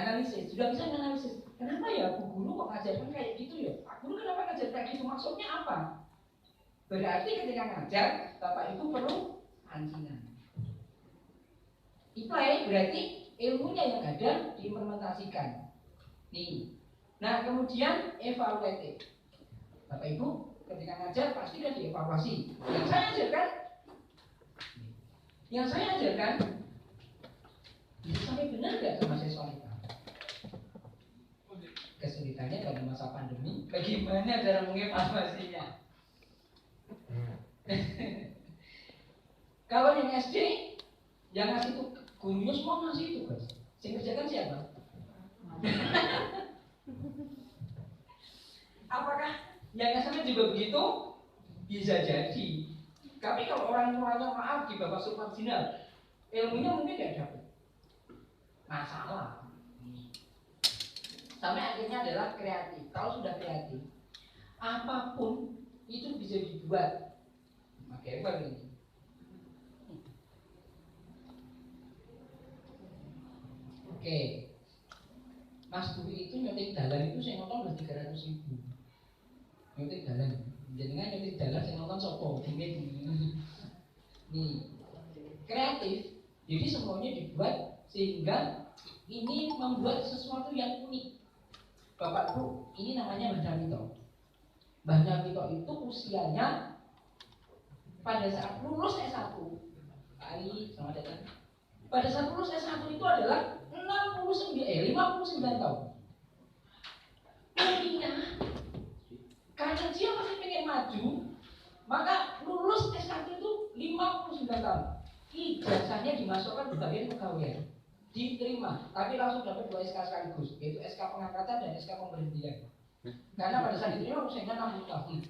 Analisis, sudah bisa menganalisis. Kenapa ya Bu Guru kok ngajarkan kayak gitu ya? Pak Guru kenapa ngajar kayak gitu? Maksudnya apa? Berarti ketika ngajar, Bapak Ibu perlu pancingan. Apply berarti ilmunya yang ada diimplementasikan. Nih. Nah, kemudian evaluatif. Bapak Ibu ketika ngajar pasti sudah dievaluasi. Yang saya ajarkan bisa sampai benar nggak sama siswa kita? Kesulitannya pada masa pandemi, bagaimana cara mengevaluasinya? Kalau yang SD, yang ngasih itu gurunya semua ngasih itu guys. Yang kerjakan siapa? Apakah yang SMA juga begitu? Bisa jadi. Tapi kalau orang tuanya maaf di bawah submarginal, ilmunya mungkin tidak dapat. Masalah. Sampai akhirnya adalah kreatif. Kalau sudah kreatif, apapun itu bisa dibuat. Oke, ini. Oke, Mas Dwi itu nyotik dalan itu saya nonton udah 300.000. Nyotik dalan, jadinya nyotik dalan saya nonton sopo, nih kreatif. Jadi semuanya dibuat sehingga ini membuat sesuatu yang unik. Bapak Bu, ini namanya Mbah Damito. Mbah Damito itu usianya pada saat lulus S1. Pak Ali, selamat datang. Pada saat lulus S1 itu adalah 59 tahun. Artinya, karena dia masih pengen maju, maka lulus S1 itu 59 tahun. Ijazahnya dimasukkan ke bagian pegawaian. Diterima, tapi langsung dapat 2 SK sekaligus, yaitu SK pengangkatan dan SK pemberhentian. Karena pada saat diterima usianya 60 tahun.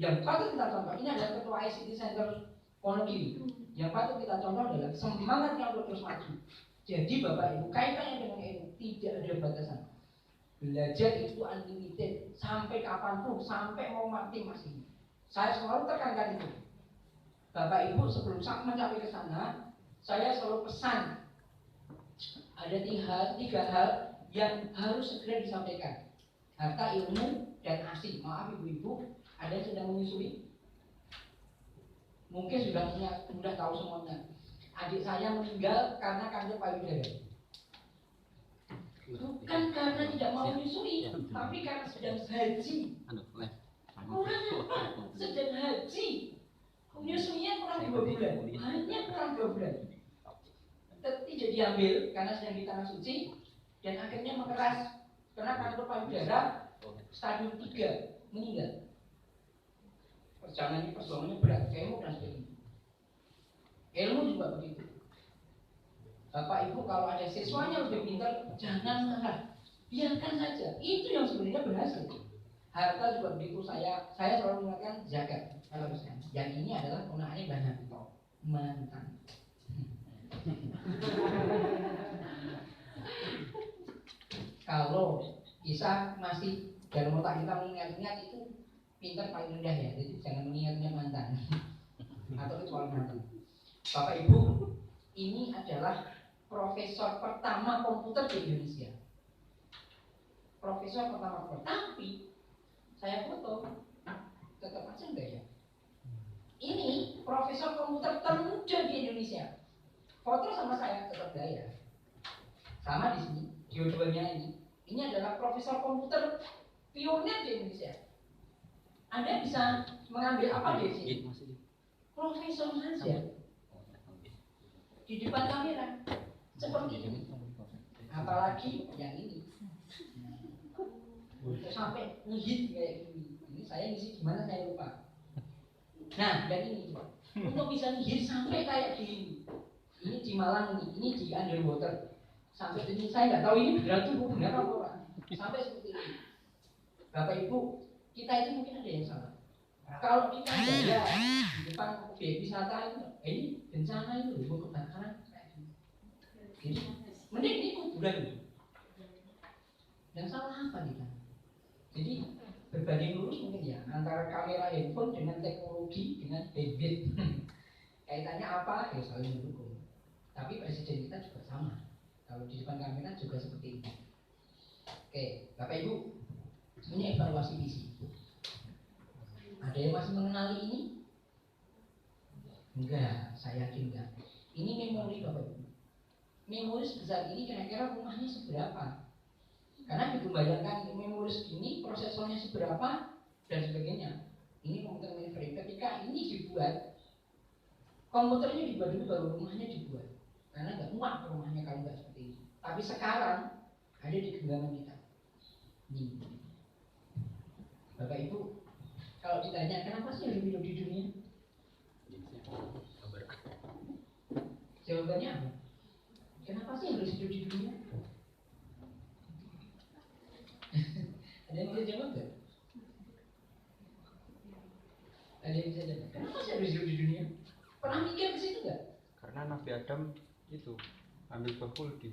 Yang patut kita contoh, ini adalah ketua ICT Center Wonogiri. Yang patut kita contoh adalah semangatnya untuk terus maju. Jadi Bapak Ibu, kaitannya dengan ilmu tidak ada batasan. Belajar itu unlimited, sampai kapanpun, sampai mau mati masih. Saya selalu tekankan itu. Bapak Ibu sebelum mencapai ke sana, saya selalu pesan ada 3 hal yang harus segera disampaikan. Harta, ilmu, dan ASI. Maaf ibu-ibu, ada yang sedang menyusui? Mungkin sudah tahu semuanya. Adik saya meninggal karena kanker payudara. Bukan karena tidak mau menyusui, tapi karena sedang haji. Kurang apa? Sedang haji. Menyusuinya kurang 2 bulan, hanya kurang 2 bulan. Tidak diambil karena sedang di tanah suci dan akhirnya mengeras karena kanker payudara stadium 3 meninggal. Perjuangannya berat, ilmu dan sebagainya. Ilmu juga begitu. Bapak Ibu kalau ada siswanya lebih pintar, jangan marah, biarkan saja. Itu yang sebenarnya berhasil. Harta juga begitu. Saya selalu mengatakan zakat. Yang ini adalah kegunaannya banyak toh mantan. Kalau bisa masih dalam otak kita mengingat-ingat itu pintar paling rendah ya. Jadi jangan mengingat-ingat mantan atau kecuali mantan. Bapak Ibu, ini adalah profesor pertama komputer di Indonesia. Profesor pertama komputer. Tapi saya foto tetap aja enggak ya. Ini profesor komputer termuda di Indonesia. Foto sama saya tetap gaya. Sama di sini, dua-duanya ini. Ini adalah profesor komputer pionir di Indonesia. Anda bisa mengambil apa di sini? Profesor saja. Di depan kamera. Seperti ini. Apalagi yang ini. Sampai ngehit kayak gini. Ini saya ngisi gimana saya lupa. Nah, dan ini untuk bisa ngehit sampai kayak gini. Ini di Malang ini di underwater. Sampai ini saya nggak tahu ini benar tuh benar apa orang. Sampai seperti ini. Bapak Ibu, kita itu mungkin ada yang salah. Kalau kita ada di depan objek wisata itu, ini bencana itu mau kebakaran. Jadi, mending ini kuburan. Yang salah apa kita? Jadi berbanding lurus mungkin ya antara kamera handphone dengan teknologi dengan bandwidth. Kaitannya apa? Ya saling mendukung. Tapi presiden kita juga sama. Kalau di depan kamera juga seperti itu. Oke, Bapak Ibu, ini evaluasi visi. Ada yang masih mengenali ini? Enggak, saya yakin enggak. Ini memori Bapak Ibu. Memori sebesar ini kira-kira rumahnya seberapa? Karena dibayangkan memori segini, prosesornya seberapa, dan sebagainya. Ini komputer mainframe. Ketika ini dibuat, komputernya dibuat dulu baru rumahnya dibuat. Karena nggak muat rumahnya kalau nggak seperti itu. Tapi sekarang ada di genggaman kita. Nih, Bapak Ibu, kalau ditanya kenapa sih harus hidup di dunia? Jawabannya apa? Kenapa sih harus hidup di dunia? Ada yang bisa jawab nggak? Ada yang bisa jawab? Kenapa sih harus hidup di dunia? Pernah mikir ke situ nggak? Karena Nabi Adam itu ambil buah khuldi.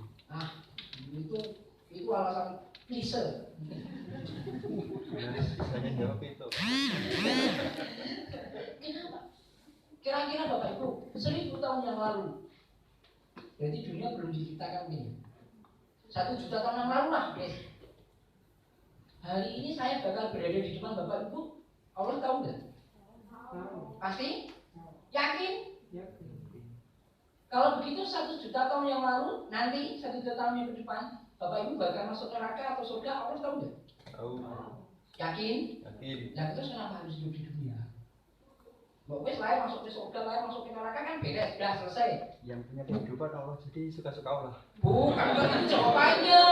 Itu alasan klise. Saya jawab itu. Kenapa? Kira-kira Bapak Ibu 1000 tahun yang lalu, berarti dunia belum diciptakan ini. 1 juta tahun yang lalu lah, guys. Hari ini saya bakal berada di depan Bapak Ibu. Allah tahu nggak? Pasti? Yakin? Kalau begitu 1 juta tahun yang lalu, nanti 1 juta tahun yang ke depan, Bapak Ibu bakal masuk neraka atau surga, Allah tahu nggak? Tahu. Yakin? Yakin. Nah terus kenapa harus hidup di dunia? Mbak wes lah masuk ke surga, lah masuk ke neraka kan beres, sudah selesai. Yang punya kehidupan Allah, jadi suka-suka Allah. Bukan itu jawabannya.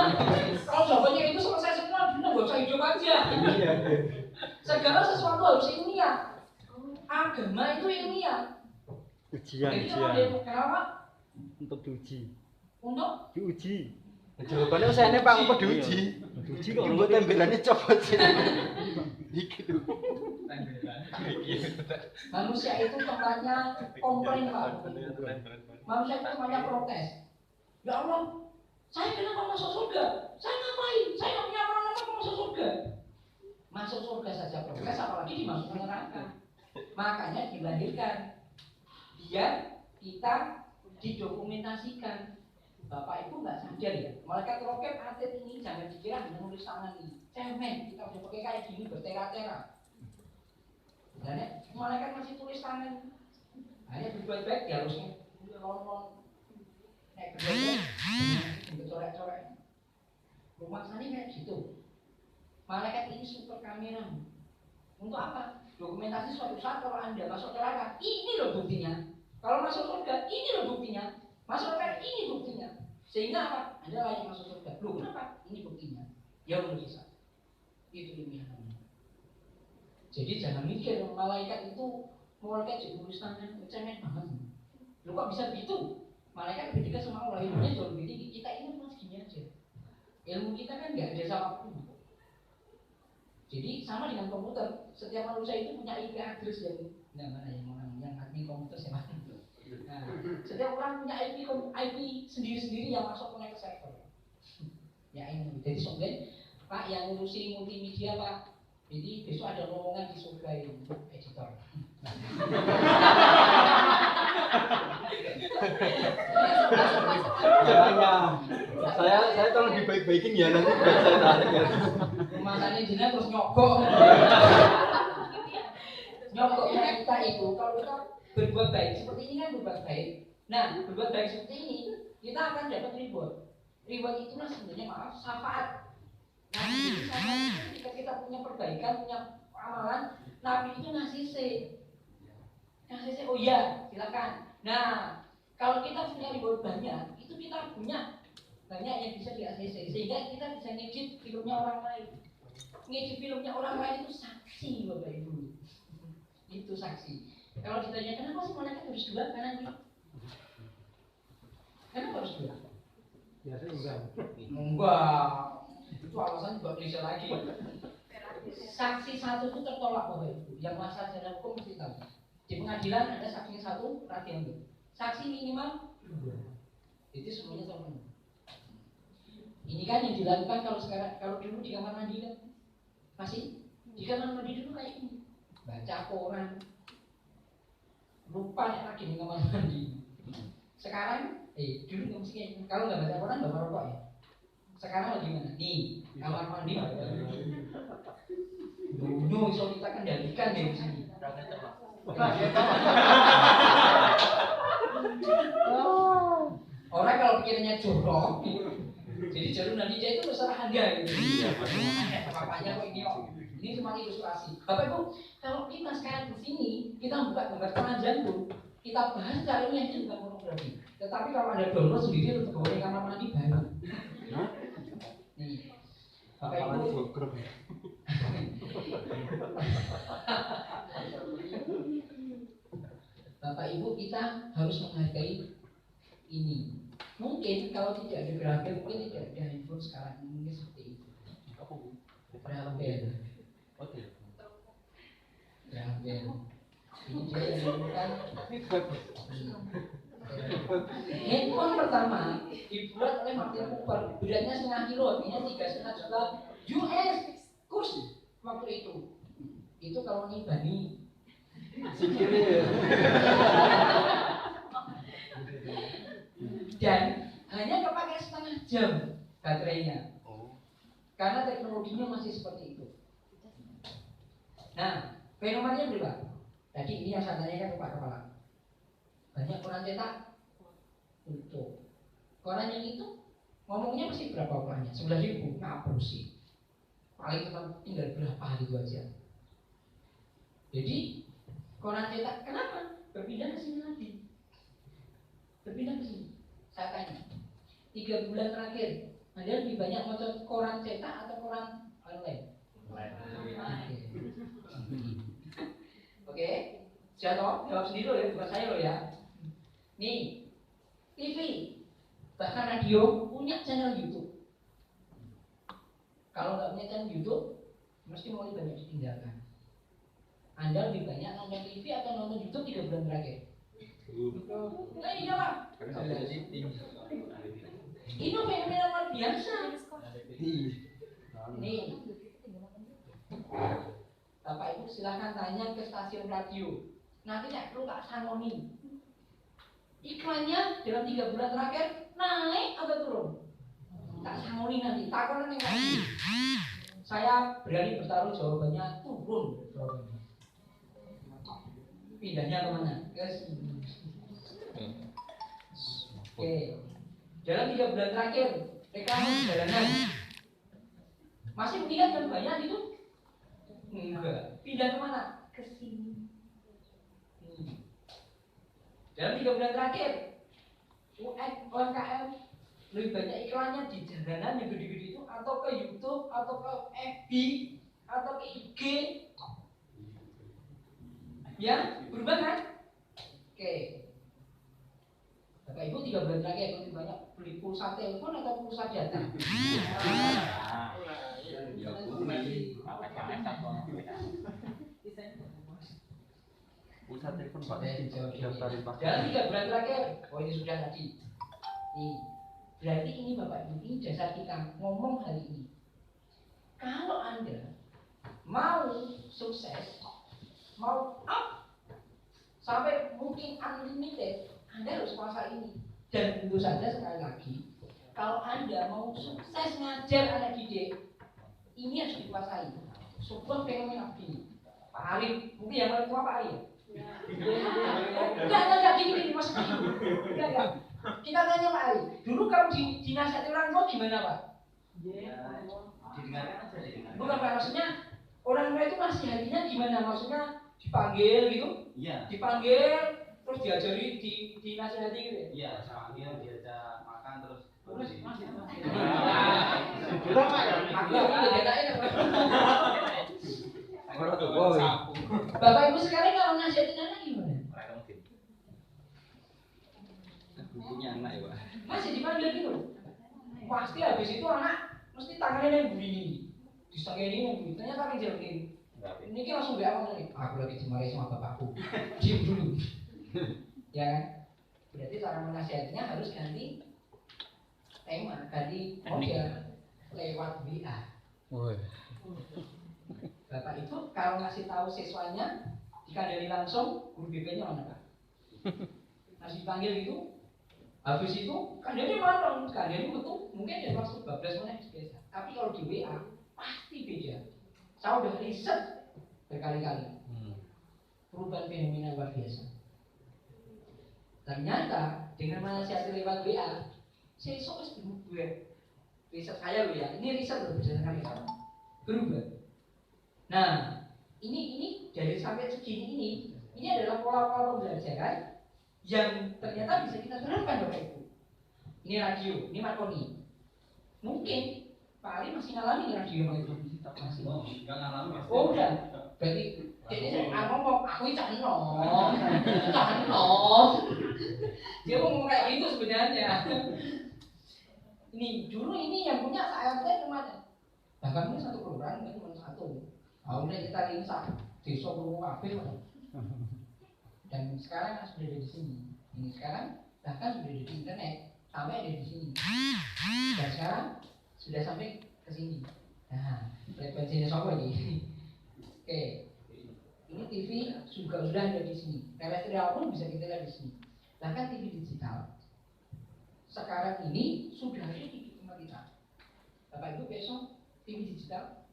Kalau jawabannya itu selesai semua, dunia nggak usah hidup aja. Iya. Segala sesuatu harus ilmiah. Agama itu ilmiah. Ujian. Kenapa? Untuk diuji. Untuk Diuji. Jawabannya saya Pak, apa diuji? Diuji kok buat tembelannya copot sih. Dikit tuh. manusia itu tempatnya komplain Pak. Manusia itu tempatnya protes. Ya Allah, saya kenapa masuk surga? Saya ngapain? Saya nggak punya apa-apa kok masuk surga. Masuk surga saja protes, apalagi dimasukkan neraka. Makanya dilahirkan biar kita didokumentasikan. Bapak Ibu nggak sadar ya, malaikat roket atlet ini jangan dikira hanya nulis tangan ini. Cemen, kita udah pakai kayak gini bertera-tera. Dan ya, malaikat masih tulis tangan. Hanya berbuat baik dia harusnya nonton. Nek berbuat baik, coret-coret. Rumah sana kayak gitu. Malaikat ini super kamera. Untuk apa? Dokumentasi suatu saat kalau Anda masuk neraka, ini loh buktinya. Kalau masuk surga, ini loh buktinya. Masuk neraka, ini buktinya. Sehingga apa? Anda layak masuk surga. Loh kenapa? Ini buktinya. Ya udah bisa. Itu ilmiah namanya. Jadi jangan mikir malaikat itu jadi tulis tangan, cemen banget. Loh kok bisa begitu? Malaikat lebih dekat sama Allah, ilmunya jauh lebih tinggi. Kita ini cuma segini aja. Ilmu kita kan nggak ada sama pun. Jadi sama dengan komputer, setiap manusia itu punya IP address yang mana yang admin komputer siapa? Nah, setiap orang punya IP sendiri-sendiri yang masuk connect ke server. Ya ini, jadi soalnya Pak yang ngurusi multimedia Pak, jadi besok ada ngomongan di surga ini editor. Saya tolong dibaik-baikin ya nanti buat saya tarik ya. Makanya jenengan terus nyogok. Nyogoknya kita itu kalau kita berbuat baik seperti ini kan berbuat baik. Nah, berbuat baik seperti ini kita akan dapat reward. Reward itulah sebenarnya maaf syafaat. Nah, syafaat ketika kita punya perbaikan, punya amalan, Nabi itu ngasih C. Oh iya, silakan. Nah, kalau kita punya reward banyak, itu kita punya banyak yang bisa di ACC sehingga kita bisa ngedit filmnya orang lain. Ngedit filmnya orang lain itu saksi Bapak Ibu. Itu saksi. Kalau ditanya kenapa sih malaikat harus dua kanan kiri? Kenapa harus dua? Biasanya Enggak. Itu alasan juga klise lagi. Saksi satu itu tertolak Bapak Ibu. Yang masalah dalam hukum mesti tahu. Di pengadilan ada saksi satu, diambil. Saksi minimal dua. Itu semuanya teman. Ini kan yang dilakukan kalau dulu di kamar mandi kan masih di kamar mandi dulu kayak ini, baca koran, lupa lagi di kamar mandi. Sekarang, dulu nggak mesti kalau nggak baca Quran nggak merokok ya. Sekarang bagaimana? Nih, kamar mandi. Dulu so kita kendalikan ya di sini. Orang kalau pikirannya jorok, jadi jarum nanti dia itu terserah Anda gitu. Bapaknya kok ini kok. Ini cuma ilustrasi. Bapak Ibu, kalau kita sekarang di sini, kita buka gambar telanjang pun, kita bahas secara ini aja bukan pornografi. Tetapi kalau ada download sendiri untuk boleh kamar mandi bareng. Nih, Bapak Ibu. Bapak Ibu, kita harus menghargai ini. Mungkin kalau tidak ada grafik, mungkin tidak ada handphone sekarang ini seperti itu. Grafik. Grafik. Ini dia yang menemukan handphone pertama dibuat oleh Martin Cooper. Beratnya 0,5 kilo, artinya 3,5 juta US kurs waktu itu. Itu kalau nih Bani. Dan hanya kepakai setengah jam baterainya. Karena teknologinya masih seperti itu. Nah, fenomenanya berapa? Tadi ini yang saya tanyakan ke Pak Kepala. Banyak koran cetak untuk koran yang itu ngomongnya masih berapa ukurannya? 11.000, ngapur sih. Paling cuma tinggal berapa gitu aja. Jadi koran cetak kenapa? Berpindah ke sini lagi. Berpindah ke sini. Saya tanya, 3 bulan terakhir, Anda lebih banyak ngocok koran cetak atau koran online? Oke, jawab sendiri loh ya, bukan saya loh ya. Nih, TV, bahkan radio punya channel YouTube. Kalau nggak punya channel YouTube, mesti mulai banyak ditinggalkan. Anda lebih banyak nonton TV atau nonton YouTube 3 bulan terakhir? Nah iya lah. Ini fenomena luar biasa. Nih, Bapak Ibu silahkan tanya ke stasiun radio. Nanti nggak perlu tak sangoni. Iklannya dalam 3 bulan terakhir naik atau turun? Tak sangoni nanti. Takonan yang lagi. Saya berani bertaruh jawabannya turun. Jawabannya. Pindahnya kemana? Ke sini. Oke. Dalam 3 bulan terakhir reklame jalanan masih melihat dan banyak itu? Enggak. Pindah kemana? Ke sini. Dalam 3 bulan terakhir UMKM lebih banyak iklannya di jalanan yang gede-gede itu atau ke YouTube atau ke FB atau ke IG? Ya, berubah kan? Oke. Bapak Ibu 3 bulan terakhir lebih banyak beli pulsa telepon atau pulsa data? Pulsa telepon Pak. Dalam 3 bulan terakhir, ini sudah tadi. Nih, berarti ini Bapak Ibu, ini dasar kita ngomong hari ini. Kalau Anda mau sukses, mau up sampai mungkin unlimited, Anda harus kuasa ini. Dan tentu saja sekali lagi, kalau Anda mau sukses ngajar anak didik, ini harus dikuasai. Sebuah fenomena begini. Pak Arif, mungkin yang paling tua Pak Arif. Enggak gini maksudnya. Enggak. Kita tanya Pak Arif. Dulu kalau dinasihati orang tua gimana Pak? Bukan Pak, maksudnya orang tua itu masih hatinya gimana? Maksudnya dipanggil gitu? Iya. Dipanggil terus diajari dinasihati gitu ya? Iya, panggil diajak makan terus. Bapak Ibu sekarang kalau nasihatin anak gimana? Punya anak ya Pak. Masih dipanggil gitu. Pasti habis itu anak mesti tangannya yang begini. Disangkini yang begini. Ternyata kan jalan ini. Ini kan langsung bilang nih. Aku lagi dimarahi sama bapakku. Diam dulu. Ya kan? Berarti cara menasihatinya harus ganti tema, ganti model lewat WA. Bapak itu kalau ngasih tahu siswanya dikandani langsung, guru BP-nya mana Pak? Masih dipanggil gitu, Habis itu kan dia mana? Kan dia itu mungkin dia langsung bablas mana biasa. Tapi kalau di WA pasti beda. Saya udah riset berkali-kali. Perubahan fenomena luar biasa. Ternyata dengan menasihati lewat WA, saya harus berubah. Riset saya loh ya, ini riset loh berdasarkan WA. Berubah. Nah, ini dari sampai segini ini adalah pola-pola pembelajaran yang ternyata bisa kita terapkan Bapak Ibu. Ini radio, ini Marconi. Mungkin Pak Ali masih ngalamin radio Marconi. Masih. Enggak ngalamin. Oh udah. Berarti jadi ngomong aku cak enom. Dia ngomong kayak gitu sebenarnya. Ini dulu ini yang punya saya cuma bahkan ini satu kelurahan kan cuma satu. Udah kita lihat desa Purwokerto kabeh. Dan sekarang sudah ada di sini. Ini sekarang bahkan sudah ada di internet, sampai ada di sini. Dan sekarang sudah sampai ke sini. Nah, frekuensinya sama lagi. Oke, ini TV juga sudah ada di sini. Terestrial pun bisa kita lihat di sini. Bahkan TV digital sekarang ini sudah ada di rumah kita. Bapak Ibu besok TV digital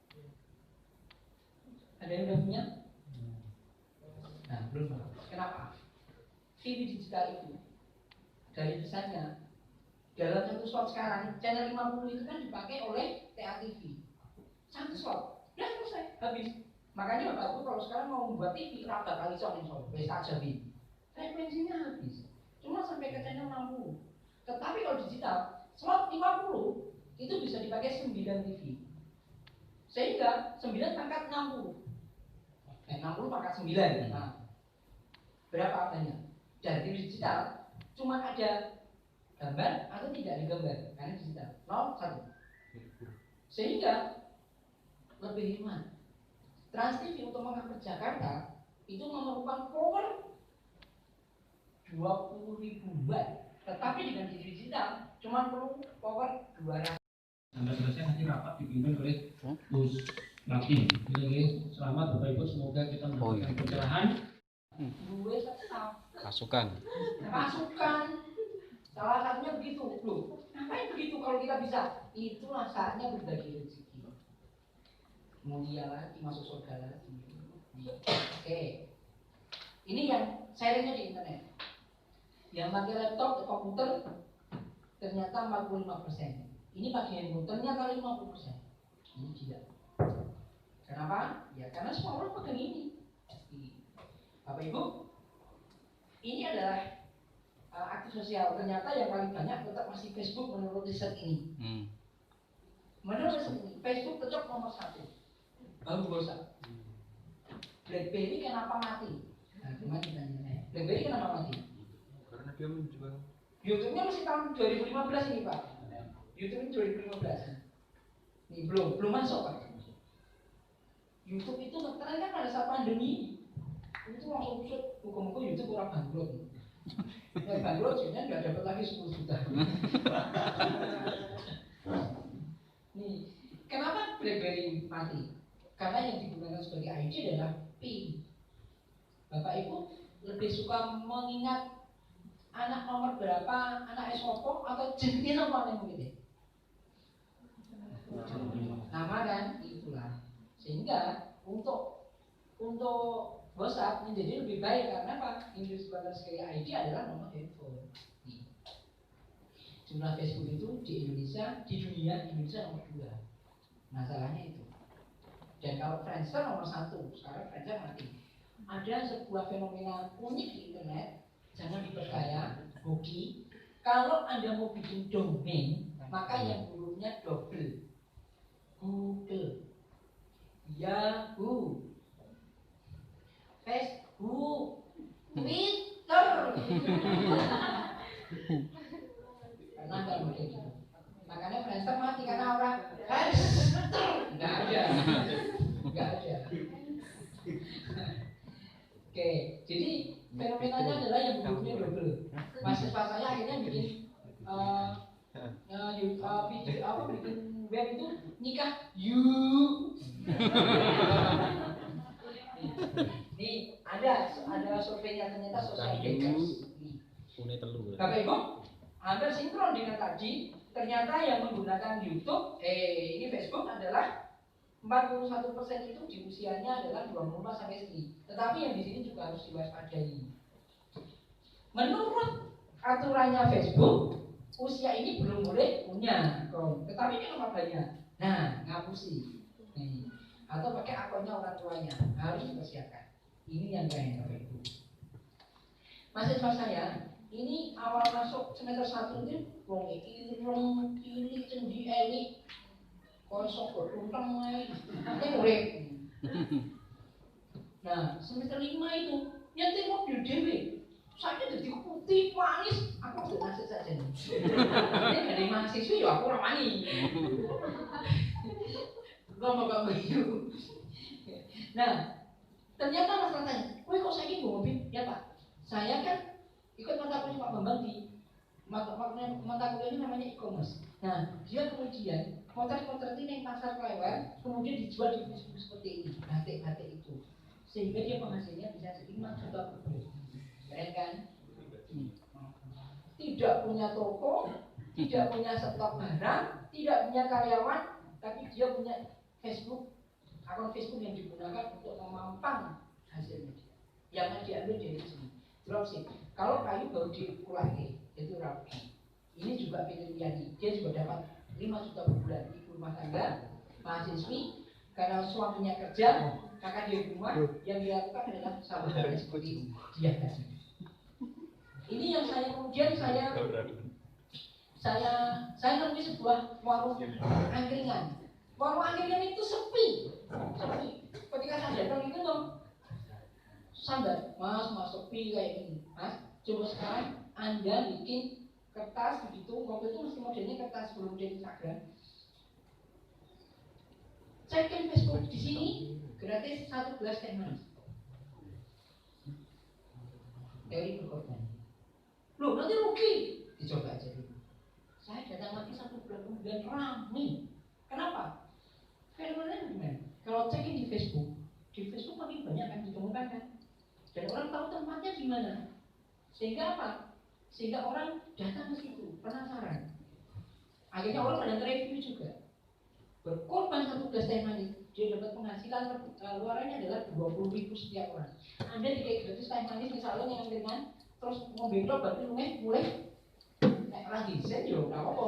ada yang udah punya? Nah, belum. Kenapa? TV digital itu dari desainnya dalam satu slot sekarang channel 50 itu kan dipakai oleh TATV. Satu slot, udah selesai, habis. Makanya Bapak Ibu kalau sekarang mau membuat TV raba kali soalnya wes tak jamin. Frekuensinya habis. Cuma sampai ke channel 60. Tetapi kalau digital slot 50 itu bisa dipakai 9 TV. Sehingga 9 pangkat 60. 60 pangkat 9. Nah, berapa banyak? Dan TV digital cuma ada gambar atau tidak ada gambar karena digital 0 1. Sehingga lebih hemat. Trans TV untuk mengangkat Jakarta itu memerlukan power 20.000 watt. Tetapi dengan TV digital cuma perlu power 200. Sampai selesai nanti rapat dipimpin oleh Gus Lakin. Jadi selamat Bapak Ibu, semoga kita mendapatkan pencerahan. Masukan. Salah satunya begitu. Loh, ngapain begitu kalau kita bisa? Itulah saatnya berbagi rezeki. Mulia lagi, masuk surga lagi. Oke. Ini yang sharingnya di internet. Yang pakai laptop, komputer ternyata 45%. Ini pakai handphone ternyata 50%. Ini tidak. Kenapa? Ya karena semua orang pakai ini. Bapak Ibu, ini adalah aktif sosial. Ternyata yang paling banyak tetap masih Facebook menurut riset ini. Menurut riset ini, Facebook tetap nomor 1. Baru WhatsApp. BlackBerry kenapa mati? Nah, gimana ditanya? BlackBerry kenapa mati? Karena dia menjual. YouTube-nya masih tahun 2015 ini Pak. YouTube 2015. Ini belum masuk Pak. YouTube itu ngetren kan pada saat pandemi. Itu langsung usut, hukum-hukum YouTube orang bangkrut. Yang bangkrut sebenarnya nggak dapat lagi 10 juta. Nih, kenapa BlackBerry mati? Karena yang digunakan sebagai ID adalah PIN. Bapak Ibu lebih suka mengingat anak nomor berapa, anak Oppo atau jenis apa yang begitu? Nama kan itulah. Sehingga untuk WhatsApp menjadi lebih baik karena apa? Yang disebutkan sebagai ID adalah nomor handphone. Jumlah Facebook itu di Indonesia, di dunia Indonesia nomor 2. Masalahnya itu. Dan kalau Friendster nomor 1, sekarang Friendster mati. Ada sebuah fenomena unik di internet, jangan dipercaya, hoki. Kalau Anda mau bikin domain, maka yang hurufnya double. Google, Yahoo, Facebook, Twitter. Karena nggak boleh gitu. Makanya Friendster mati karena orang Friendster nggak ada. Oke, jadi fenomenanya adalah yang hurufnya double. Mahasiswa saya akhirnya bikin video bikin web itu nikah Nih ada surveinya ternyata sosial bakers. Bapak Bapak Ibu, hampir sinkron dengan tadi. Ternyata yang menggunakan YouTube, ini Facebook adalah 41% itu di usianya adalah 24 sampai 1. Tetapi yang di sini juga harus diwaspadai. Menurut aturannya Facebook, usia ini belum boleh punya akun. Tetapi kenapa banyak? Nah, ngapusi. Atau pakai akunnya orang tuanya, harus dipersiapkan. Ini yang keren Bapak Ibu. Mahasiswa saya, ini awal masuk semester 1 itu wong ireng, cilik, cendi, elik, kosong bertuntang ae. Ini urip. Nah, semester 5 itu nyetir mobil dhewe. Saya jadi putih manis, aku udah nasib saja nih. Ini dari mahasiswa ya aku ramani. Bapak Ibu. Nah, ternyata Mas tanya, "Kowe kok saiki nggo mobil?" Ya Pak, saya kan ikut mata kuliah Pak Bambang di mata kuliahnya namanya e-commerce. Nah, dia kemudian potret-potret ini yang pasar Klewer, kemudian dijual di Facebook seperti ini, batik-batik itu, sehingga dia penghasilnya bisa jadi 5 juta per bulan. Keren kan? Tidak punya toko, tidak punya stok barang, tidak punya karyawan, tapi dia punya Facebook, akun Facebook yang digunakan untuk memampang hasilnya dia. Yang diambil dari sini. Dropship. Kalau kayu baru dikulake, itu rapi. Ini juga Fitriani, dia juga dapat 5 juta per bulan. Ibu rumah tangga, mahasiswi, karena suaminya kerja, kakak dia di rumah, yang dilakukan adalah sama halnya seperti dia tadi. Ini yang saya kemudian saya nemui sebuah warung angkringan. Warung angkringan itu sepi. Ketika saya datang itu dong, sambat, mas sepi kayak gini, mas. Coba sekarang Anda bikin kertas begitu, waktu itu masih modelnya kertas belum di Instagram. Cekin Facebook di sini gratis 1 gelas teh manis. Teori berkorban. Loh, nanti rugi. Dicoba aja dulu. Saya datang lagi 1 bulan kemudian ramai. Kenapa? Fenomenanya gimana? Kalau cekin di Facebook makin banyak yang ditemukan kan. Dan orang tahu tempatnya di mana. Sehingga apa? Sehingga orang datang ke situ, penasaran. Akhirnya orang pada review juga. Berkorban 1 gelas teh manis, dia dapat penghasilan luarannya adalah 20.000 setiap orang. Anda dikasih gratis teh manis misalnya yang dengan terus ngombe tok berarti mulai naik lagi. Saya juga enggak apa-apa.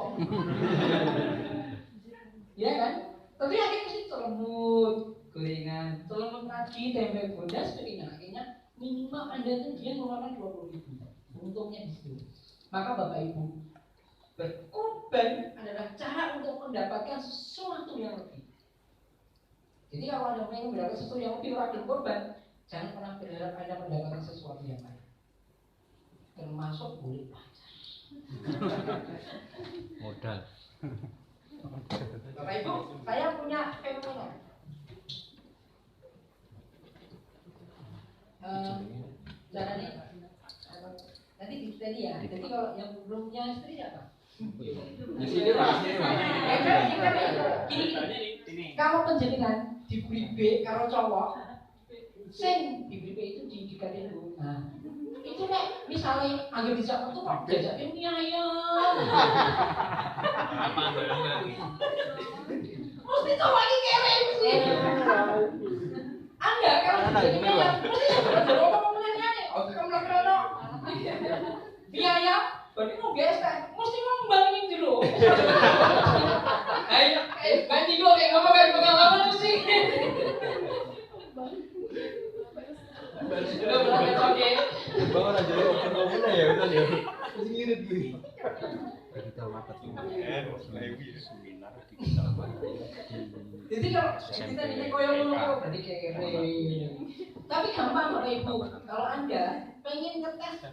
Ya kan? Tapi akhirnya mesti celemut, gorengan, celemut lagi, tempe bodas sebagainya. Akhirnya minimal Anda itu dia mengeluarkan 20.000. Untungnya di situ. Maka Bapak Ibu, berkorban adalah cara untuk mendapatkan sesuatu yang lebih. Jadi kalau Anda ingin mendapatkan sesuatu yang lebih orang berkorban, jangan pernah berharap Anda mendapatkan sesuatu yang lain. Termasuk boleh pacar. Modal. Bapak Ibu, saya punya fenomena. Jangan nih. Nanti di tadi ya. Jadi kalau yang belum punya istri siapa? Di sini Pak. Gini. Kalau penjaringan diberi B karo cowok, sing diberi B itu diganti dulu. Nah, itu nek misalnya anggap bisa metu kok jajakin mie ayam. Mesti cowok iki kere mesti. Anda kalau jajakin mie ayam mesti ngomong nyanyi. Oh, kamu lagi mie ayam, berarti mau biasa, mesti ngembangin dulu. Ayo, ganti dulu kayak ngomong kayak pengalaman mesti. Udah berarti oke. Bangun aja ya, open ya, betul ya. Mesti ngirit gue. Digital marketing. Seminar digital marketing. Jadi kalau kita ini koyo ngono berarti kayak tapi gampang Bapak Ibu. Kalau Anda pengen ngetes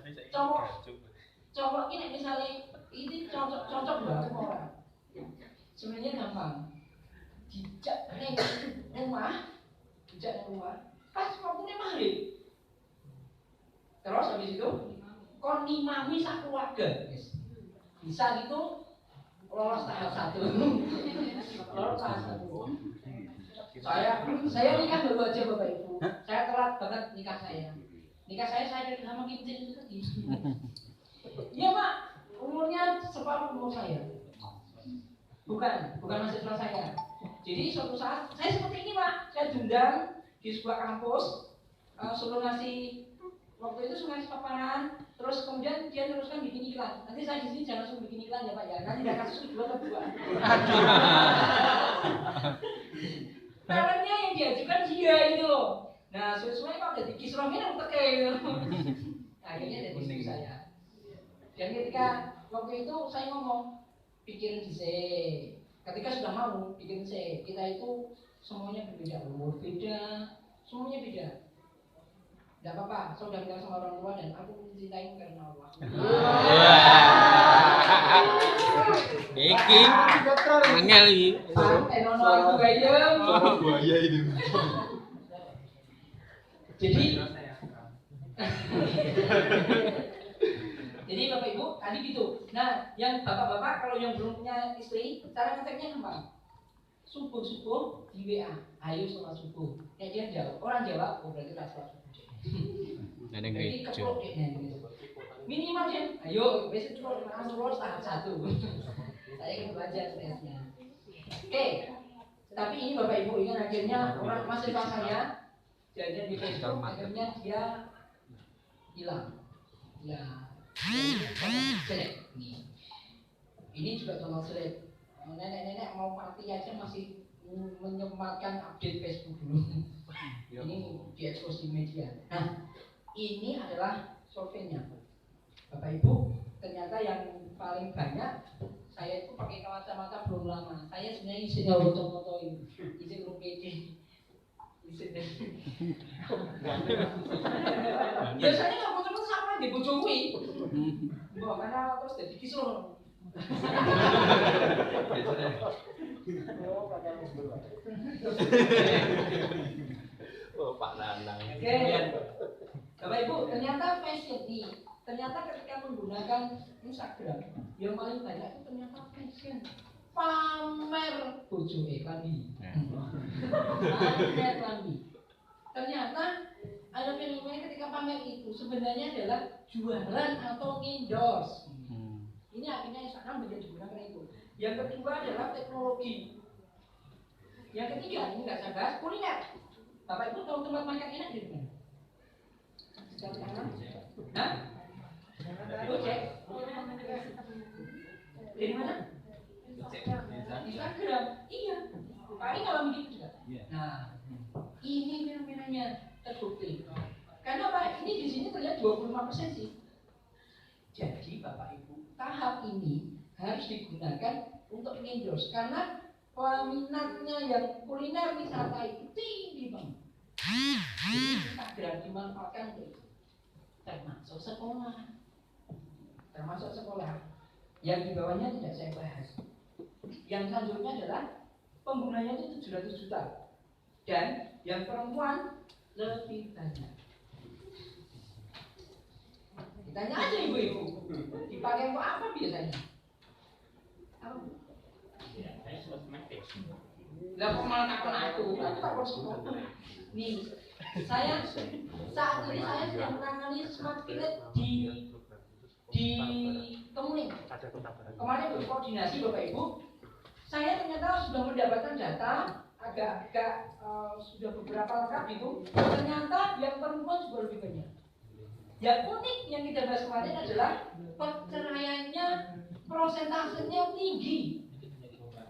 cowok ini misalnya ini cocok banget orang. Sebenarnya gampang. Dijak neng rumah, pas waktunya maghrib. Terus habis itu kon ngimami sak keluarga. Bisa gitu lolos tahap 1. Lolos tahap 1. Saya nikah baru aja Bapak Ibu. Saya telat banget nikah saya. Nikah saya dari lama kincin itu tadi. Iya Pak, umur umurnya separuh umur saya. Bukan mahasiswa saya. Jadi suatu saat saya seperti ini Pak, saya diundang di sebuah kampus, suruh ngasih waktu itu suruh ngasih paparan, terus kemudian dia teruskan bikin iklan. Nanti saya di sini jangan langsung bikin iklan ya Pak ya, nanti tidak kasus dua atau dua. Talentnya yang diajukan dia itu loh. Nah sesuai Pak jadi kisrohnya yang teke gitu. Akhirnya jadi istri saya. Dan ketika waktu itu saya ngomong pikirin sih. Ketika sudah mau bikin C, kita itu semuanya berbeda, umur beda, semuanya beda. Tidak apa-apa, saya sudah bilang sama orang tua dan aku mencintai karena Allah. Iki angel iki. Nono itu bayam. Buaya itu. Jadi Bapak Ibu tadi gitu. Nah, yang bapak-bapak kalau yang belum punya istri, cara ngeceknya gampang. Subuh di WA, ayo sholat subuh. Ya dia jawab, orang jawab, oh berarti tak sholat subuh. Jadi keprok gitu. Minimal dia, ayo besok keprok langsung lolos tahap 1. Saya ingin belajar stresnya. Oke, tapi ini Bapak Ibu ingat akhirnya orang masih saya jajan di Facebook, akhirnya dia hilang. Ya. Jelek. Ini juga contoh jelek. Nenek-nenek mau party aja masih menyempatkan update Facebook dulu. Ini diekspos di media. Nah, ini adalah surveinya. Bapak Ibu, ternyata yang paling banyak saya itu pakai kacamata belum lama. Saya sebenarnya isinya foto-foto ini, isi belum pede. Biasanya nggak foto-foto sama di Bojowi. Wah, karena terus jadi kisruh. Oh, Pak Nanang. Oke. Bapak Ibu, ternyata fashion nih. Ternyata ketika menggunakan Instagram, yang paling banyak itu ternyata fashion. Pamer bojo klambi. Pamer klambi. Ternyata ada fenomena ketika pamer itu sebenarnya adalah jualan atau endorse. Ini akhirnya Instagram banyak digunakan itu. Yang kedua adalah teknologi. Yang ketiga ini nggak saya bahas kuliner. Bapak Ibu tahu tempat makan enak di mana? Hah? Gojek. Dari mana? Instagram. Iya. Paling kalau begitu juga. Nah, ini fenomenanya terbukti. Karena Pak, ini di sini terlihat 25% sih. Jadi Bapak Ibu, tahap ini harus digunakan untuk endorse karena peminatnya yang kuliner wisata itu tinggi banget. Instagram dimanfaatkan untuk itu. Termasuk sekolah. Yang di bawahnya tidak saya bahas. Yang selanjutnya adalah penggunanya itu 700 juta dan yang perempuan lebih banyak. Ditanya aja ibu-ibu, dipakai untuk apa biasanya? Apa? Lah kok malah takut aku takut semua. Nih, saya saat ini saya sedang menangani smart village di Kemuning. Kemarin berkoordinasi Bapak Ibu, saya ternyata sudah mendapatkan data agak sudah beberapa lengkap itu. Ternyata yang perempuan juga lebih banyak. Yang unik yang kita bahas kemarin adalah perceraiannya prosentasenya tinggi.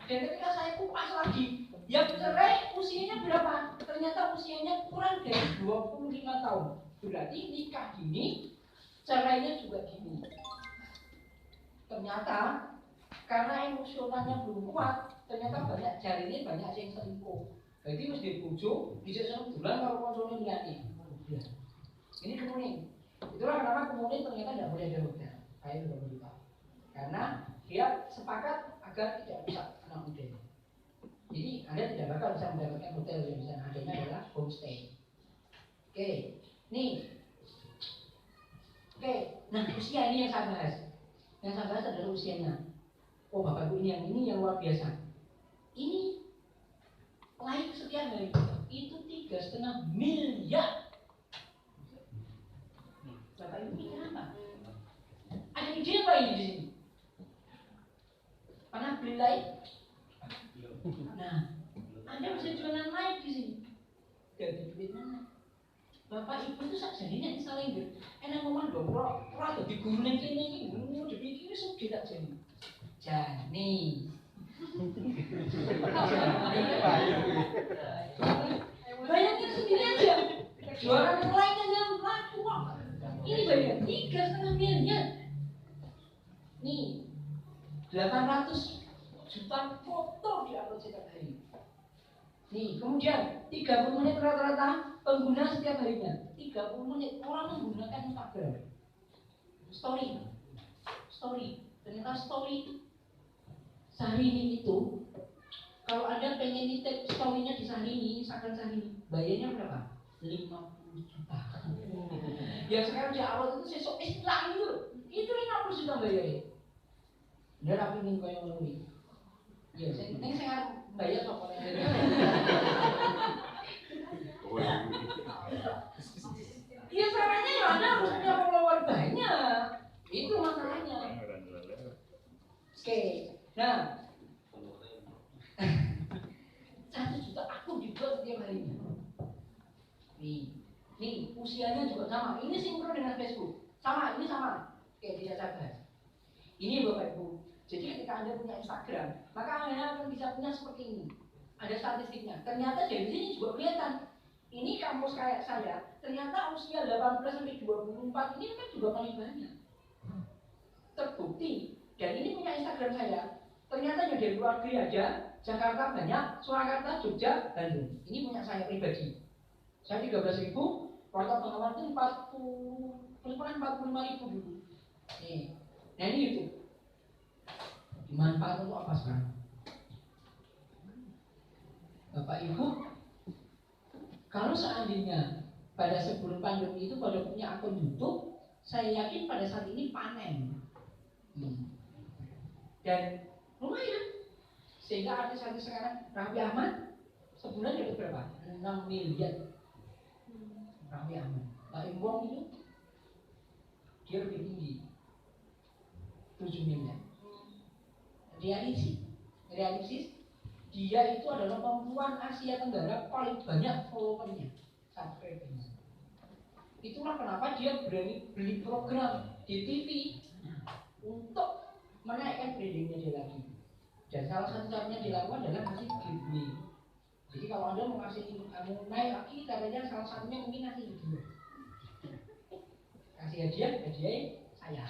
Dan ketika saya kupas lagi, yang cerai usianya berapa? Ternyata usianya kurang dari 25 tahun. Berarti nikah dini, cerainya juga dini. Ternyata karena emosionalnya belum kuat, ternyata banyak jarinya banyak yang selingkuh. Jadi mesti dibujuk, bisa 1 bulan kalau konsolnya lihatnya. Ini Kemuning. Itulah kenapa Kemuning ternyata tidak boleh ada hotel. Saya sudah beritahu. Karena dia sepakat agar tidak rusak anak muda. Jadi Anda tidak bakal bisa mendapatkan hotel yang bisa adanya adalah homestay. Oke, nih. Oke, nah usia ini yang saya bahas. Yang saya bahas adalah usianya. Oh Bapak Ibu ini yang luar biasa. Ini like setiap hari itu 3,5 miliar. Bapak Ibu pikir apa? Ada ide apa ini di sini? nilai. Nah, Anda bisa jualan naik di sini. Jadi duit mana? Bapak ibu itu sak jadinya saling ber. Enak ngomong dong, ora dadi guru ning kene iki, guru dipikir sugih tak jane. Jane. Bayangin sendiri aja. Jualan yang lain aja laku kok. Ini bayar 3,5 miliar. Nih, 800 juta foto diupload setiap hari. Nih, kemudian 30 menit rata-rata pengguna setiap harinya. 30 menit orang menggunakan Instagram. Story. Ternyata story Syahrini itu, kalau Anda pengen nitip story-nya di Syahrini, Instagram Syahrini, bayarnya berapa? 50 juta. Yang sekarang di awal itu sesok hilang itu, itu 50 juta bayarnya. Dia rapi ingin kaya ngomongin. Ya, saya bayar apa yang ya caranya ya Anda harus punya follower banyak. Itu masalahnya. Oke, nah 1 juta akun dibuat setiap harinya. Nih usianya juga sama. Ini sinkron dengan Facebook. Ini sama. Oke, tidak sabar. Ini Bapak Ibu. Jadi ketika Anda punya Instagram, maka Anda akan bisa punya seperti ini. Ada statistiknya. Ternyata dari sini juga kelihatan. Ini kampus kayak saya, ternyata usia 18 sampai 24 ini kan juga paling banyak. Terbukti. Dan ini punya Instagram saya. Ternyata yang dari luar negeri aja, Jakarta banyak, Surakarta, Jogja, Bandung. Ini punya saya pribadi. Saya 13.000, kuartal pengalaman itu 45.000 dulu. Nih, nah ini YouTube. Dimanfaatkan untuk apa sekarang? Bapak Ibu, kalau seandainya pada sebelum pandemi itu pada punya akun YouTube, saya yakin pada saat ini panen. Dan lumayan. Sehingga artis-artis sekarang, Raffi Ahmad sebulan dapat berapa? 6 miliar. Raffi Ahmad. Nah, Wong itu dia lebih tinggi, 7 miliar. Realistis, dia itu adalah perempuan Asia Tenggara paling banyak followernya, subscribernya. Itulah kenapa dia berani beli program di TV untuk menaikkan brandingnya dia lagi. Dan salah satu caranya dilakukan adalah kasih giveaway. Jadi kalau Anda mau naik lagi, caranya salah satunya mungkin kasih hadiah. Kasih hadiah saya.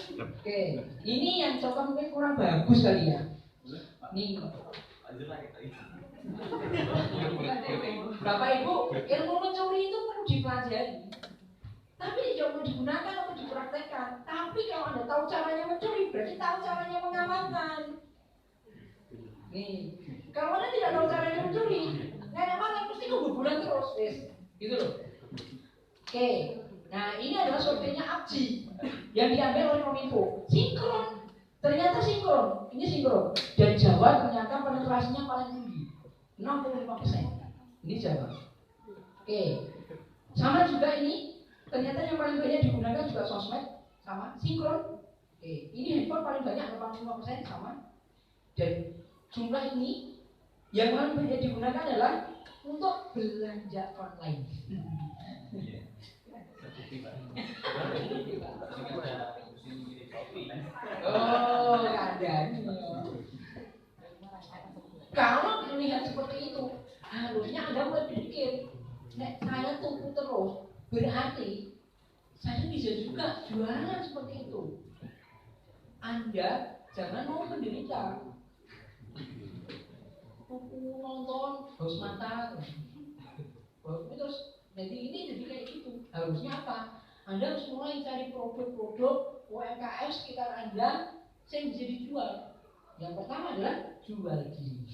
Oke, ini yang contoh mungkin kurang bagus kali ya. Nih, Bapak Ibu, ilmu mencuri itu perlu dipelajari. Tapi jangan digunakan atau dipraktekkan. Tapi kalau Anda tahu caranya mencuri, berarti tahu caranya mengamankan. Nih, kalau Anda tidak tahu caranya mencuri, nggak aman, pasti kebobolan terus, gitu loh. Oke, nah ini adalah surveinya Abji yang diambil oleh Kominfo. Sinkron, ternyata sinkron. Ini sinkron. Dan Jawa ternyata penetrasinya paling tinggi, 65%. Ini Jawa. Oke, sama juga ini. Ternyata yang paling banyak digunakan juga sosmed, sama sinkron. Oke, ini handphone paling banyak 85% sama. Dan jumlah ini yang paling banyak digunakan adalah untuk belanja online. Oh, ada. Kalau melihat seperti itu, harusnya Anda mulai berpikir, nek saya tunggu terus, berarti saya bisa juga jualan seperti itu. Anda jangan mau menderita. Buku nonton, haus mata, terus jadi ini jadi kayak gitu. Harusnya apa? Anda harus mulai cari produk-produk UMKM sekitar Anda yang bisa dijual. Yang pertama adalah jual diri.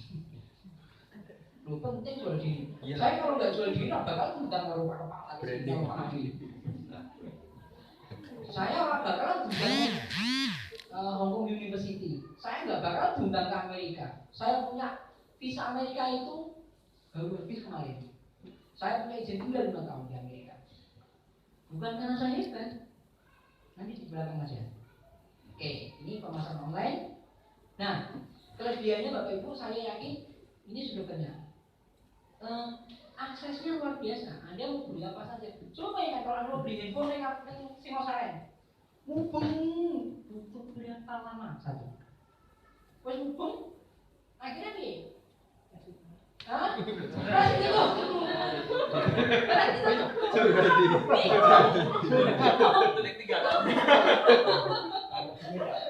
Loh, penting jual diri. Ya. Saya kalau nggak jual diri, bakal undang kepala lagi. Saya bakal undang Hong Kong University. Saya nggak bakal undang ke Amerika. Saya punya visa Amerika itu baru habis kemarin. Saya punya izin tinggal 5 tahun di Amerika. Bukan karena saya hebat. Nanti di belakang aja. Oke, ini pemasaran online. Nah, kelebihannya Bapak Ibu saya yakin ini sudah benar. Aksesnya luar biasa. Anda mau beli apa saja. Coba ya kalau Anda mau beli handphone yang Singosaren, mubeng, butuh berapa lama satu? Wes mubeng, akhirnya nih. Hah? Berarti itu.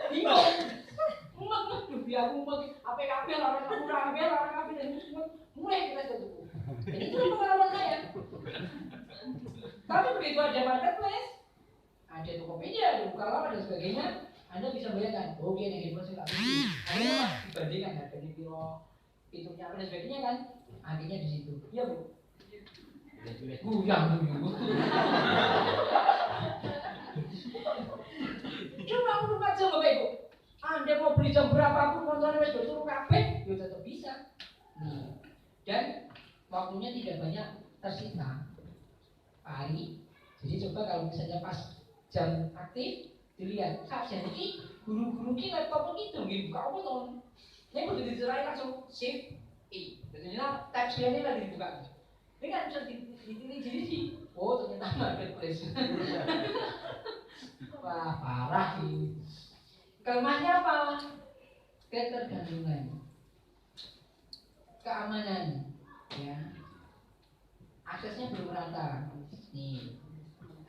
Bingung. Mulai kita tutup. Ini itu pengalaman saya. Tapi begitu ada marketplace, ada Tokopedia, ada Bukalapak dan sebagainya, Anda bisa bayangkan, oh dia yang handphone saya Anda dibandingkan harga di piro, itunya apa dan sebagainya kan, akhirnya di situ. Iya bu. Guyang dulu. Cuma 24 jam Bapak Ibu. Anda mau beli jam berapapun motornya wis turun kabeh, ya tetap bisa. Dan waktunya tidak banyak tersita. Hari. Jadi coba kalau misalnya pas jam aktif, dilihat saat jam ini guru-guru kita laptop gitu, buka apa tuh? Ini begitu dicerai langsung shift I. Jadi tab ini lagi dibuka. Ini kan bisa dipilih jadi sih. Oh ternyata marketplace. Wah parah ini. Kelemahannya apa? Ketergantungan, keamanan, ya. Aksesnya belum rata, nih.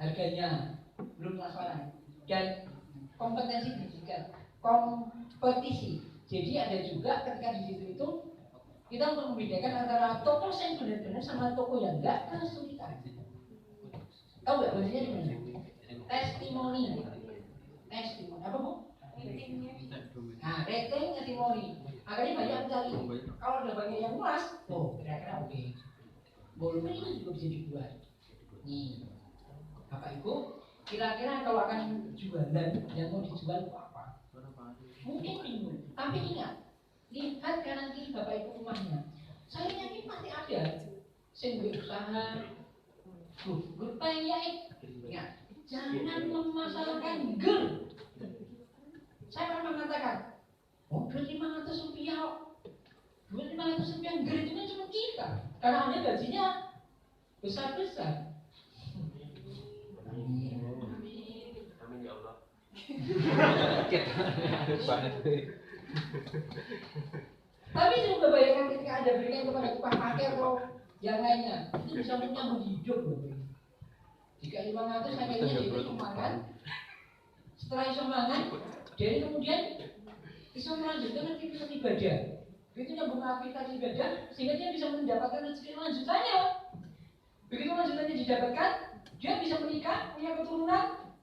Harganya belum transparan dan kompetensi digital, kompetisi. Jadi ada juga ketika di situ itu kita untuk membedakan antara toko yang benar-benar sama toko yang enggak kesulitan. Tahu nggak bahasanya di mana? Testimoni. Testimoni apa bu? Nah, rating testimoni. Makanya banyak mencari. Kalau ada banyak yang puas, oh kira-kira oke. Volume itu juga bisa dibuat. Nih, Bapak Ibu, kira-kira kalau akan jualan yang mau dijual apa? Mungkin bingung. Tapi ingat, lihat kanan kiri Bapak Ibu rumahnya. Saya yakin pasti ada. Sendiri usaha. Gue pengen ya, jangan memasalahkan ger. Saya pernah mengatakan, oh duit 500 rupiah, duit 500 rupiah ger itu kan cuma kita, karena Anda gajinya besar-besar. Amin. Amin ya Allah. Tapi coba bayangkan ketika Anda berikan kepada tukang parkir atau yang lainnya, itu bisa menyambung hidup loh. Jika 500 hanya ini jadi semangat, setelah semangat, jadi kemudian bisa melanjutkan aktivitas ibadah. Begitu nyambung aktivitas ibadah, sehingga dia bisa mendapatkan rezeki lanjutannya. Begitu lanjutannya didapatkan, dia bisa menikah, punya keturunan.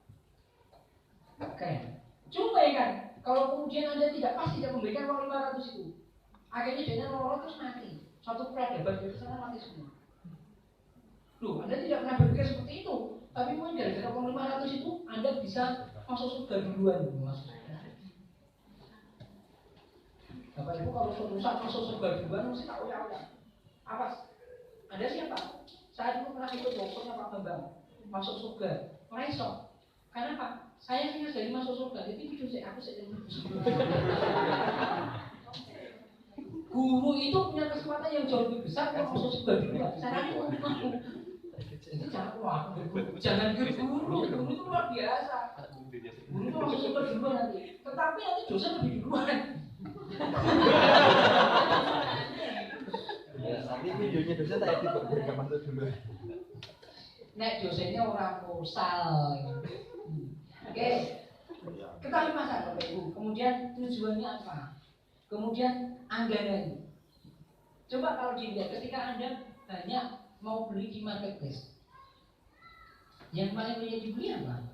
Keren. Coba ya kan, kalau kemudian Anda tidak pas tidak memberikan uang 500 itu, akhirnya dia lorot terus mati. Satu peradaban di sana mati semua. Loh, Anda tidak pernah berpikir seperti itu, tapi mungkin gara-gara uang 500 itu Anda bisa masuk surga duluan, Mas. Bapak Ibu kalau suatu saat masuk surga duluan mesti tahu ya udah. Apa? Anda siapa? Saya dulu pernah ikut dokternya Pak Bambang masuk surga. Meresok. Karena Pak, saya hanya dari masuk surga, jadi video saya aku sedang guru itu punya kesempatan yang jauh lebih besar kalau masuk surga duluan. Saya mau. Itu jangan ke guru itu luar biasa. Guru itu masuk surga duluan nanti. Tetapi nanti dosa lebih duluan. Ya, tapi videonya dosen tak edit kok biar masuk dulu. Nek dosennya orang kosal. Oke. Ketahui masa Bapak Ibu. Kemudian tujuannya apa? Kemudian anggaran. Coba kalau dilihat ketika Anda banyak mau beli di marketplace, yang paling banyak dibeli apa?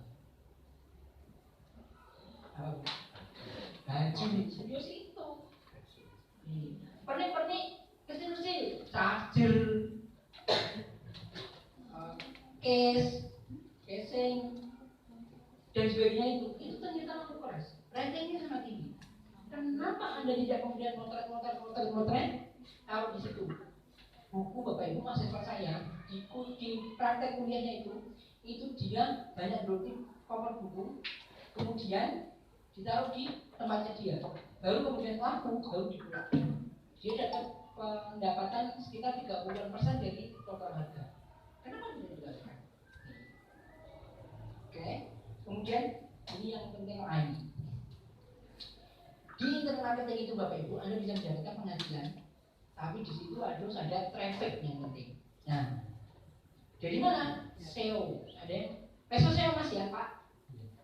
Baju serius itu. Pernik-pernik kecil-kecil, charger, case, casing, dan sebagainya itu ternyata mampu keras. Ratingnya sangat tinggi. Kenapa Anda tidak kemudian motret? Taruh di situ. Buku Bapak Ibu mahasiswa saya di praktek kuliahnya itu dia banyak download cover buku, kemudian ditaruh di tempatnya dia. Baru kemudian laku, baru dijual. Dia dapat pendapatan sekitar 30% dari total harga. Kenapa tidak dijelaskan? Oke, kemudian ini yang penting lain. Di internet marketing itu Bapak Ibu, Anda bisa mendapatkan penghasilan, tapi di situ harus ada traffic yang penting. Nah, dari mana? SEO, ada SEO Mas ya Pak?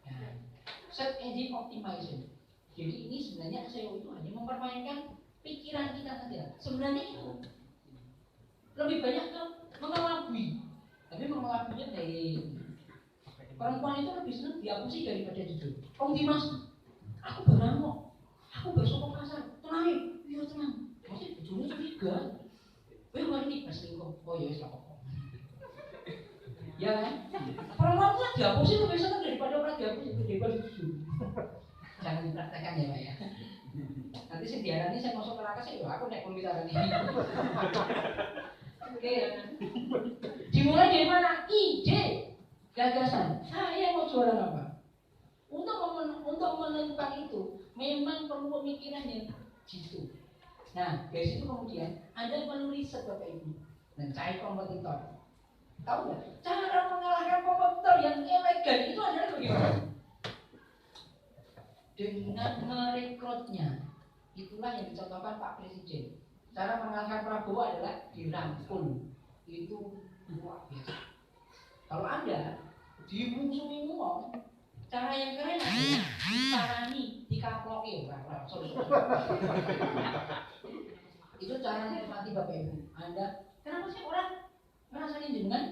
Nah, Search Engine Optimization. Jadi ini sebenarnya SEO itu hanya mempermainkan pikiran kita saja. Sebenarnya itu lebih banyak ke mengelabui, tapi mengelabuinya dari perempuan itu lebih senang dihapusi daripada jujur. Oh Dimas, aku beramok, aku bersokok kasar, tenang, iya tenang. Masih jujurnya curiga. Wah ini berselingkuh. Oh iya sudah kok. Ya kan? Perempuan itu dihapusi lebih senang daripada orang dihapusi daripada jujur. Jangan dipraktekkan ya Pak ya. Nanti sediaran ini saya masuk neraka sih, aku naik pembicaraan ini. Oke. Dimulai dari mana? Ide, gagasan. Saya mau jualan apa? Untuk menentukan itu, memang perlu pemikiran yang jitu. Nah, dari situ kemudian Anda perlu riset Bapak Ibu dan cari kompetitor. Tahu nggak? Cara mengalahkan kompetitor yang elegan itu adalah bagaimana? Dengan merekrutnya. Itulah yang dicontohkan Pak Presiden. Cara mengalahkan Prabowo adalah dirangkul. Itu luar biasa. Kalau Anda dimungsungi ngomong, cara yang keren adalah diparani, dikaploki. Itu cara menikmati Bapak Ibu. Anda, kenapa sih orang ngerasain dengan?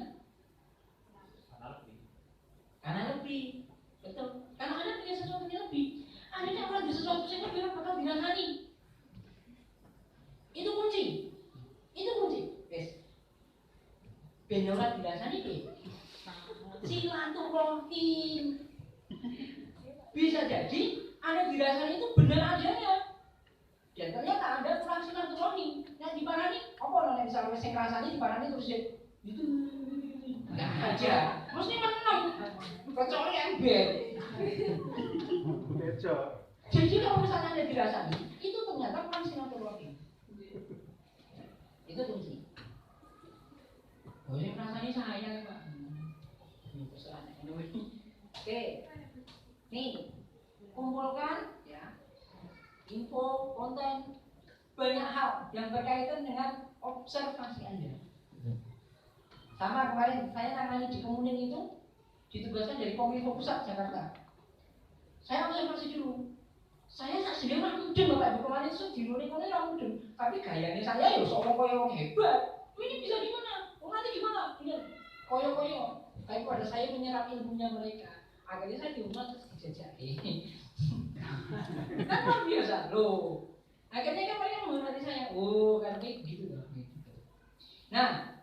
Karena lebih. Betul. Karena Anda punya sesuatu yang lebih. Akhirnya orang di sesuatu yang lebih bakal dirasani. Itu kunci. Itu kunci. Yes. Ben ora dirasani piye? Silaturahim. Bisa jadi Anda dirasani itu benar adanya. Dan ternyata Anda kurang silaturahim. Yang diparani, apa nek misalnya sing ngrasani diparani terus ya itu enggak aja. Mesti menang. Kecuali ember. Jadi kalau misalnya Anda dirasani, itu ternyata kurang silaturahim. Itu kunci. Oh, yang rasanya saya Pak. Oke, nih kumpulkan ya info, konten, banyak hal yang berkaitan dengan observasi Anda. Sama kemarin saya nangani di Kemuning itu ditugaskan dari Kominfo Pusat Jakarta. Saya observasi dulu. Saya sendiri orang mudeng Bapak Ibu kemarin itu di Nunik orang mudeng, tapi gayanya saya ya soalnya hebat. Ini bisa gimana? Nanti gimana? Koyo-koyo. Tapi pada saya menyerap ilmunya mereka. Akhirnya saya di rumah terus dijajaki. Kan luar biasa loh. Akhirnya kan mereka menghormati saya. Oh, karena gitu loh. Nah,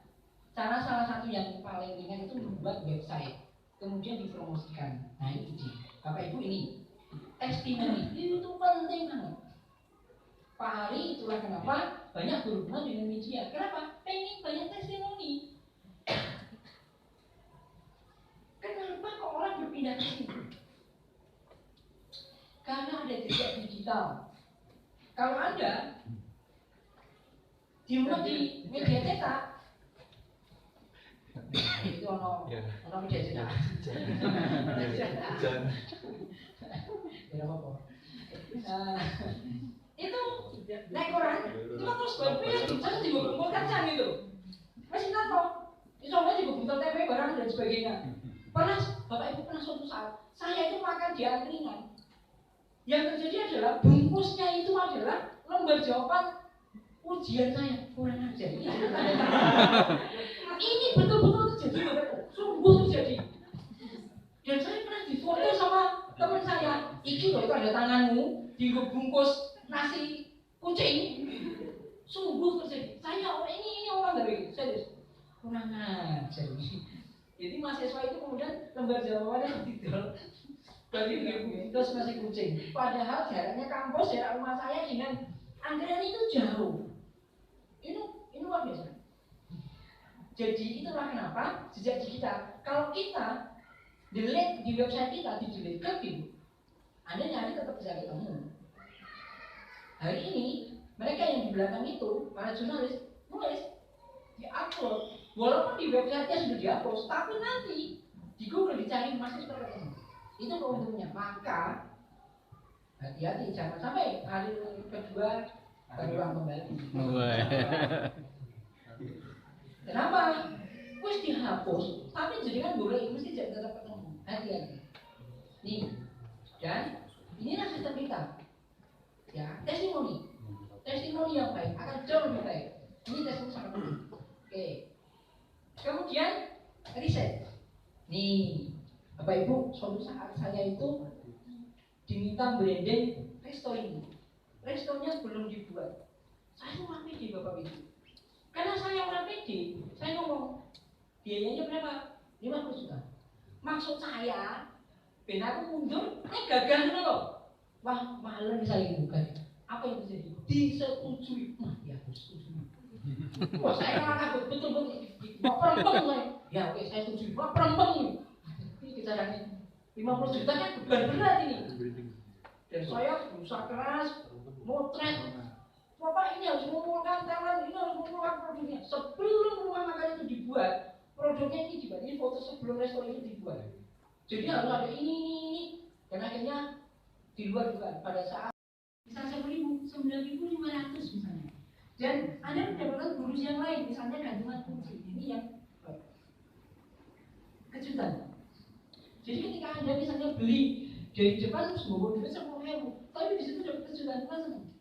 cara salah satu yang paling ringan itu membuat website, kemudian dipromosikan. Nah ini dia. Bapak Ibu ini testimoni itu penting banget. Pak Hari itulah kenapa banyak berhubungan dengan media. Kenapa? Pengen banyak testimoni. Kenapa kok orang berpindah ke sini? Karena ada jejak digital. Kalau Anda dimuat di media cetak, itu ono media cetak. Tidak apa-apa. Itu naik koran, itu terus berpindah saya juga berkumpulkan can itu. Masih tahu? Itu orang juga butuh tempe barang dan sebagainya. Pernah, Bapak Ibu pernah suatu saat, saya itu makan di angkringan. Yang terjadi adalah bungkusnya itu adalah lembar jawaban ujian saya. Kurang ajar. Ini betul-betul terjadi, Bapak Ibu. Sungguh terjadi. Dan saya pernah difoto sama teman saya. Iki loh, itu ada tanganmu dibungkus nasi kucing. Sungguh terjadi. Saya orang ini orang dari serius. Kurang ajar. Jadi mahasiswa itu kemudian lembar jawabannya tidak bagi terus nasi kucing. Padahal jaraknya kampus jarak rumah saya dengan anggaran itu jauh. Ini luar biasa. Jadi itulah kenapa jejak digital. Kalau kita delete di website kita, di delete ke Anda nyari tetap bisa ketemu. Hari ini mereka yang di belakang itu, para jurnalis, nulis, di-upload. Walaupun di website-nya sudah dihapus, tapi nanti di Google dicari masih tetap ketemu. Itu keuntungannya. Maka hati-hati, jangan sampai hari kedua terulang kembali. Kenapa? Wis dihapus, tapi jadi kan boleh mesti tetap ketemu. Hati-hati. Nih, dan inilah sistem kita. Ya, testimoni yang baik akan jauh lebih baik. Ini testimoni sangat penting. Oke. Kemudian riset. Nih, Bapak Ibu, suatu saat saya itu diminta branding resto ini. Restonya belum dibuat. Saya orang pede Bapak Ibu. Karena saya orang pede, saya ngomong biayanya berapa? 50 juta. Maksud saya, ben aku mundur, gagal loh. Wah, malah saya bukan. Apa yang terjadi? Disetujui. Nah, ya aku setuju. Wah, saya malah betul-betul mau perempeng saya. Ya oke, saya setuju. Mau perempeng. Ini kejadiannya 50 juta kan beban berat ini. Dan saya berusaha keras, motret. Bapak ini harus mengumpulkan talent, ini harus mengumpulkan produknya. Sebelum rumah makan itu dibuat, produknya ini dibuat. Ini foto sebelum restoran itu dibuat. Jadi harus ada ini. Dan akhirnya di luar juga pada saat misalnya 9.500 misalnya. Dan Anda mendapatkan bonus yang lain, misalnya gantungan kunci. Ini yang kejutan. Jadi ketika Anda misalnya beli dari depan terus bawa duit 10.000, tapi di situ dapat kejutan, senang.